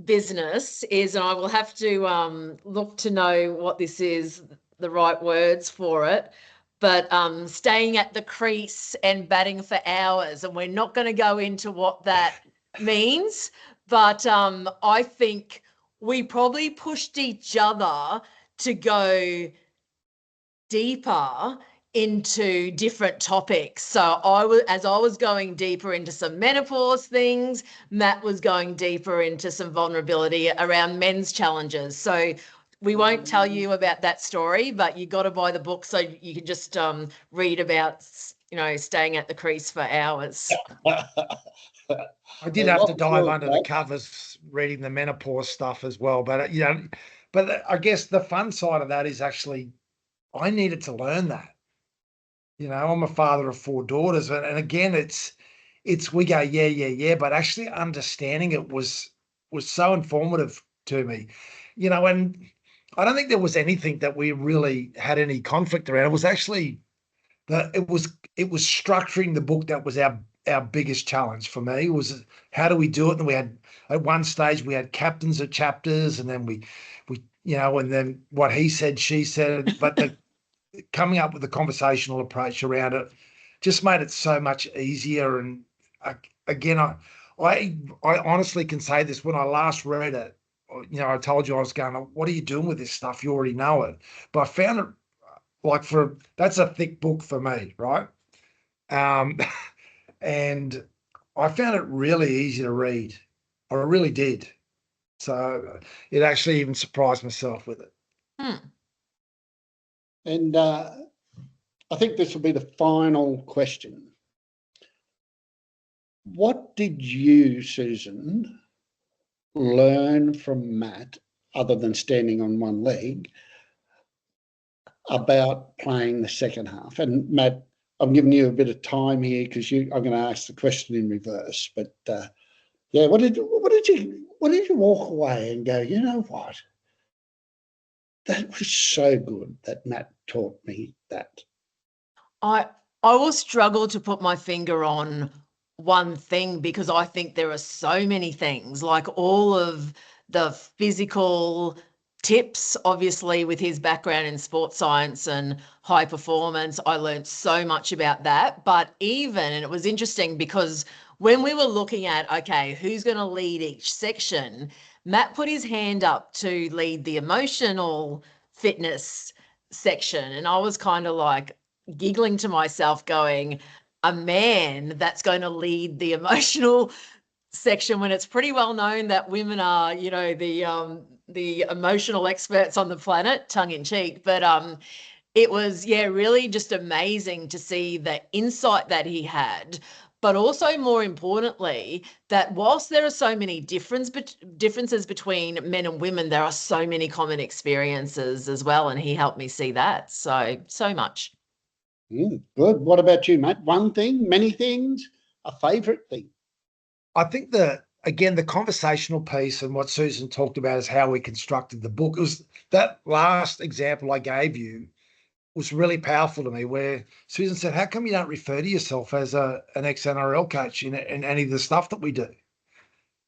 business is, and I will have to look to know what this is, the right words for it, but staying at the crease and batting for hours. And we're not going to go into what that means, but I think we probably pushed each other to go deeper into different topics. So as I was going deeper into some menopause things, Matt was going deeper into some vulnerability around men's challenges. So we won't tell you about that story, but you got to buy the book so you can just read about, staying at the crease for hours. I did have to dive under the covers reading the menopause stuff as well, but but I guess the fun side of that is actually I needed to learn that. I'm a father of 4 daughters, and again, it's we go yeah, but actually understanding it was so informative to me, and I don't think there was anything that we really had any conflict around. It was actually it was structuring the book that was our biggest challenge for me. Was how do we do it? And we had at one stage we had captains of chapters, and then we and then what he said, she said, but coming up with a conversational approach around it just made it so much easier. And again, I honestly can say this: when I last read it, I told you I was going, what are you doing with this stuff? You already know it. But I found it that's a thick book for me, right? And I found it really easy to read. I really did. So it actually even surprised myself with it. And I think this will be the final question. What did you, Susan, learn from Matt, other than standing on one leg, about playing the second half? And Matt, I'm giving you a bit of time here because I'm going to ask the question in reverse. But what did you walk away and go, you know what? That was so good that Matt taught me that. I will struggle to put my finger on one thing because I think there are so many things, like all of the physical tips, obviously with his background in sports science and high performance, I learned so much about that. But and it was interesting because when we were looking at, okay, who's going to lead each section, Matt put his hand up to lead the emotional fitness section. And I was kind of like giggling to myself going, a man that's going to lead the emotional section when it's pretty well known that women are, the emotional experts on the planet, tongue in cheek. But it was, really just amazing to see the insight that he had. But also, more importantly, that whilst there are so many differences between men and women, there are so many common experiences as well. And he helped me see that so much. Good. What about you, Matt? One thing, many things, a favourite thing? I think again, the conversational piece and what Susan talked about is how we constructed the book. It was that last example I gave you was really powerful to me, where Susan said, how come you don't refer to yourself as an ex-NRL coach in any of the stuff that we do?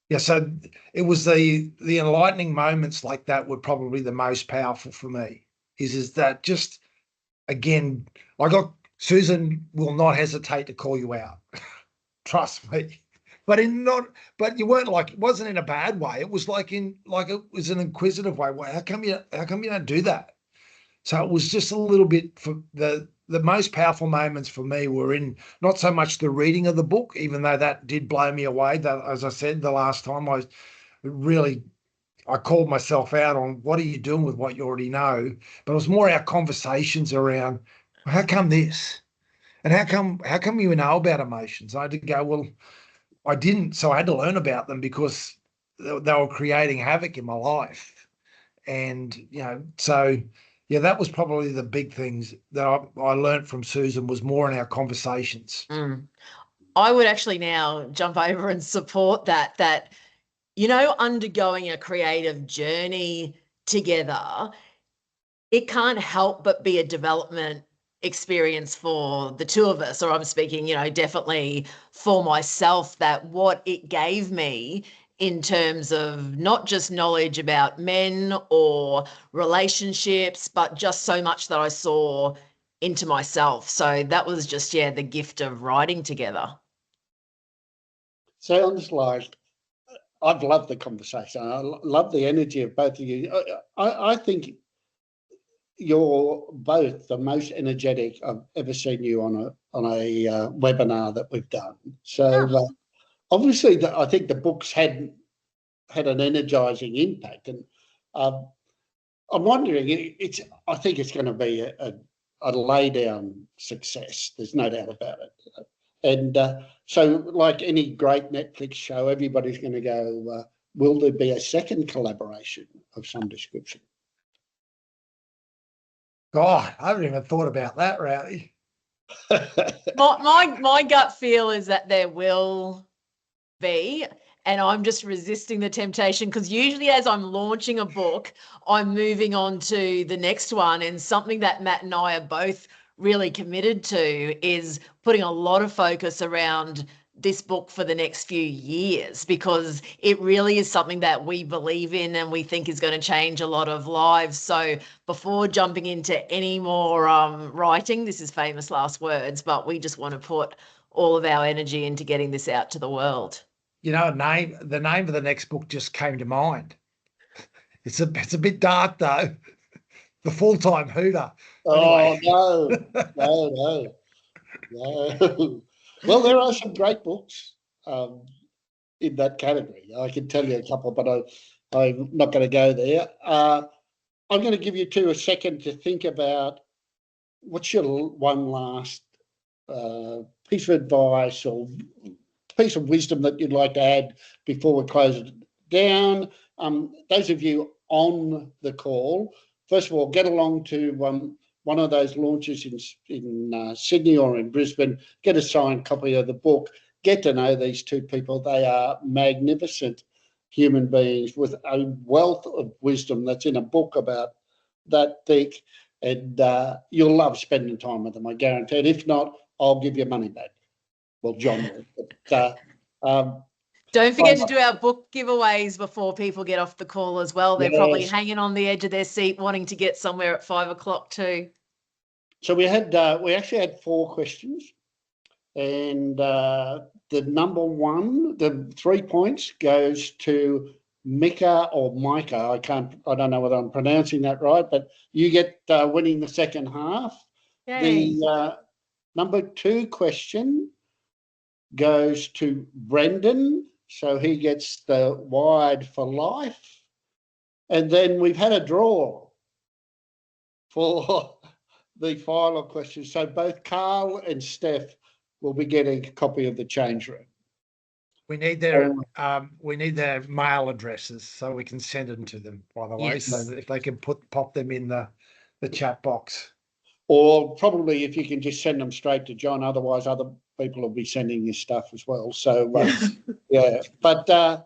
Yeah, so it was the enlightening moments like that were probably the most powerful for me, is that just, again, Susan will not hesitate to call you out. Trust me. But you weren't it wasn't in a bad way. It was it was an inquisitive way. Well, how come you don't do that? So it was just a little bit for the most powerful moments for me were in not so much the reading of the book, even though that did blow me away. That, as I said, the last time I called myself out on what are you doing with what you already know, but it was more our conversations around how come this, and how come you know about emotions. I had to go, well, I didn't, so I had to learn about them because they were creating havoc in my life, and so. Yeah, that was probably the big things that I learned from Susan was more in our conversations. I would actually now jump over and support that, undergoing a creative journey together, it can't help but be a development experience for the two of us, or I'm speaking, definitely for myself, that what it gave me in terms of not just knowledge about men or relationships, but just so much that I saw into myself. So that was just, the gift of writing together. Sounds like I've loved the conversation. I love the energy of both of you. I think you're both the most energetic I've ever seen you on a webinar that we've done. So obviously, I think the books had an energizing impact, and I'm wondering. I think it's going to be a lay down success. There's no doubt about it. And so, like any great Netflix show, everybody's going to go, will there be a second collaboration of some description? God, I haven't even thought about that, Rowdy. My gut feel is that there will be, and I'm just resisting the temptation, because usually as I'm launching a book, I'm moving on to the next one. And something that Matt and I are both really committed to is putting a lot of focus around this book for the next few years, because it really is something that we believe in and we think is going to change a lot of lives. So before jumping into any more writing, this is famous last words, but we just want to put all of our energy into getting this out to the world. You know, the name of the next book just came to mind. It's a bit dark though. The Full-Time Hooter. Oh, anyway. no. Well, there are some great books in that category. I can tell you a couple, but I'm not going to go there. I'm going to give you two a second to think about what's your one last piece of advice or piece of wisdom that you'd like to add before we close it down. Those of you on the call, first of all, get along to one of those launches in Sydney or in Brisbane, get a signed copy of the book, get to know these two people. They are magnificent human beings with a wealth of wisdom that's in a book about that thick, and you'll love spending time with them, I guarantee it. If not, I'll give you money back. Well, John will. But, don't forget to do our book giveaways before people get off the call as well. They're probably hanging on the edge of their seat wanting to get somewhere at 5 o'clock too. So we actually had 4 questions, and the number one, the 3 points goes to Mika or Micah. I don't know whether I'm pronouncing that right, but you get winning the second half. Yay. The number 2 question goes to Brendan, so he gets the Wired for Life. And then we've had a draw for the final question. So both Carl and Steph will be getting a copy of the Change Room. We need their mail addresses so we can send them to them, by the way. So that if they can pop them in the chat box. Or probably if you can just send them straight to John, otherwise other people will be sending you stuff as well. So yeah. But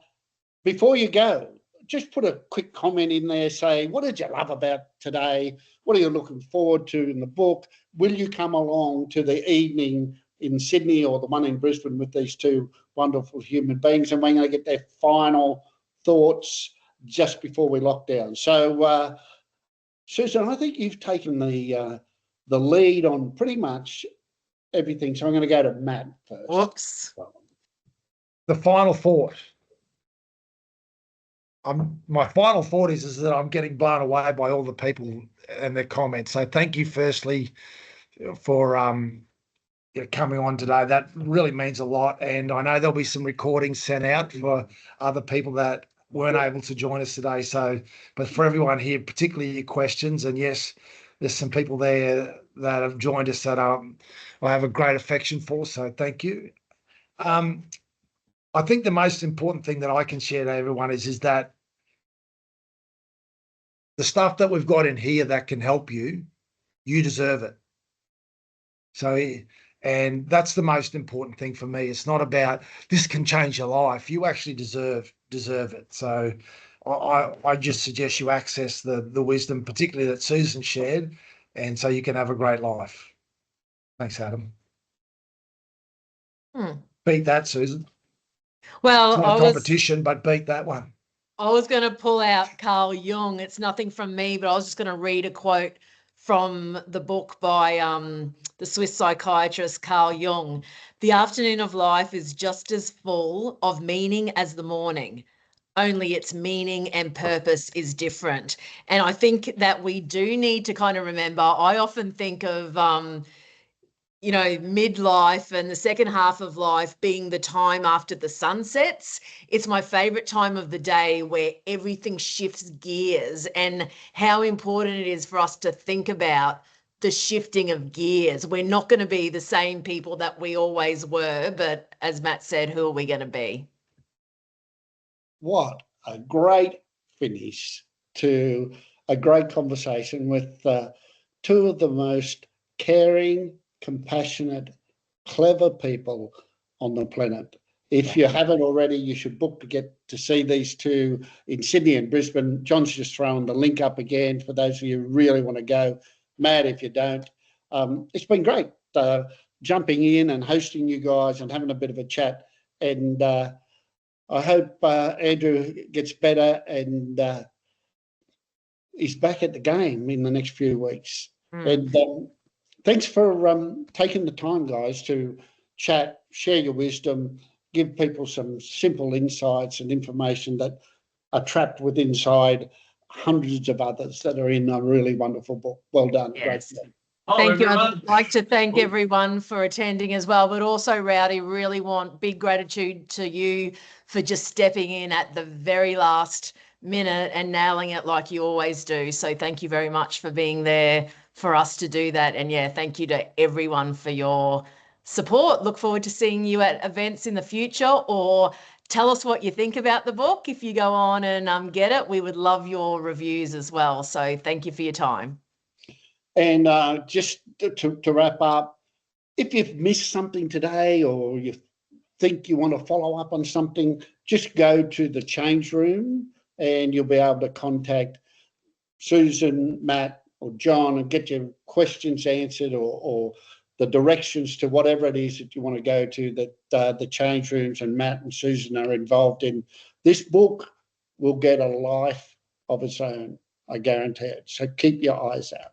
before you go, just put a quick comment in there, say, what did you love about today? What are you looking forward to in the book? Will you come along to the evening in Sydney or the one in Brisbane with these two wonderful human beings? And we're going to get their final thoughts just before we lock down. So, Susan, I think you've taken the lead on pretty much everything. So I'm going to go to Matt first. Whoops. The final thought. My final thought is that I'm getting blown away by all the people and their comments. So thank you, firstly, for coming on today. That really means a lot. And I know there'll be some recordings sent out for other people that weren't able to join us today. So, but for everyone here, particularly your questions, and yes, there's some people there that have joined us that I have a great affection for. So thank you. I think the most important thing that I can share to everyone is that the stuff that we've got in here that can help you, you deserve it. So, and that's the most important thing for me. It's not about this can change your life. You actually deserve it. So I just suggest you access the wisdom, particularly that Susan shared, and so you can have a great life. Thanks, Adam. Beat that, Susan. Well, it's not a competition, but beat that one. I was going to pull out Carl Jung. It's nothing from me, but I was just going to read a quote from the book by the Swiss psychiatrist Carl Jung. The afternoon of life is just as full of meaning as the morning, only its meaning and purpose is different. And I think that we do need to kind of remember, I often think of, midlife and the second half of life being the time after the sun sets. It's my favorite time of the day where everything shifts gears, and how important it is for us to think about the shifting of gears. We're not going to be the same people that we always were, but as Matt said, who are we going to be? What a great finish to a great conversation with two of the most caring, compassionate, clever people on the planet. If you haven't already, you should book to get to see these two in Sydney and Brisbane. John's just throwing the link up again for those of you who really want to go. Matt, if you don't. It's been great jumping in and hosting you guys and having a bit of a chat. And I hope Andrew gets better and he's back at the game in the next few weeks. And thanks for taking the time, guys, to chat, share your wisdom, give people some simple insights and information that are trapped within inside hundreds of others that are in a really wonderful book. Well done. Yes. Great. Thank you. I'd like to thank everyone for attending as well, but also, Rowdy, really want big gratitude to you for just stepping in at the very last minute and nailing it like you always do. So thank you very much for being there for us to do that. And yeah, thank you to everyone for your support. Look forward to seeing you at events in the future, or tell us what you think about the book. If you go on and get it, we would love your reviews as well. So thank you for your time. And just to wrap up, if you've missed something today or you think you want to follow up on something, just go to the change room and you'll be able to contact Susan, Matt, or John and get your questions answered, or the directions to whatever it is that you want to go to, that the change rooms and Matt and Susan are involved in. This book will get a life of its own, I guarantee it. So keep your eyes out.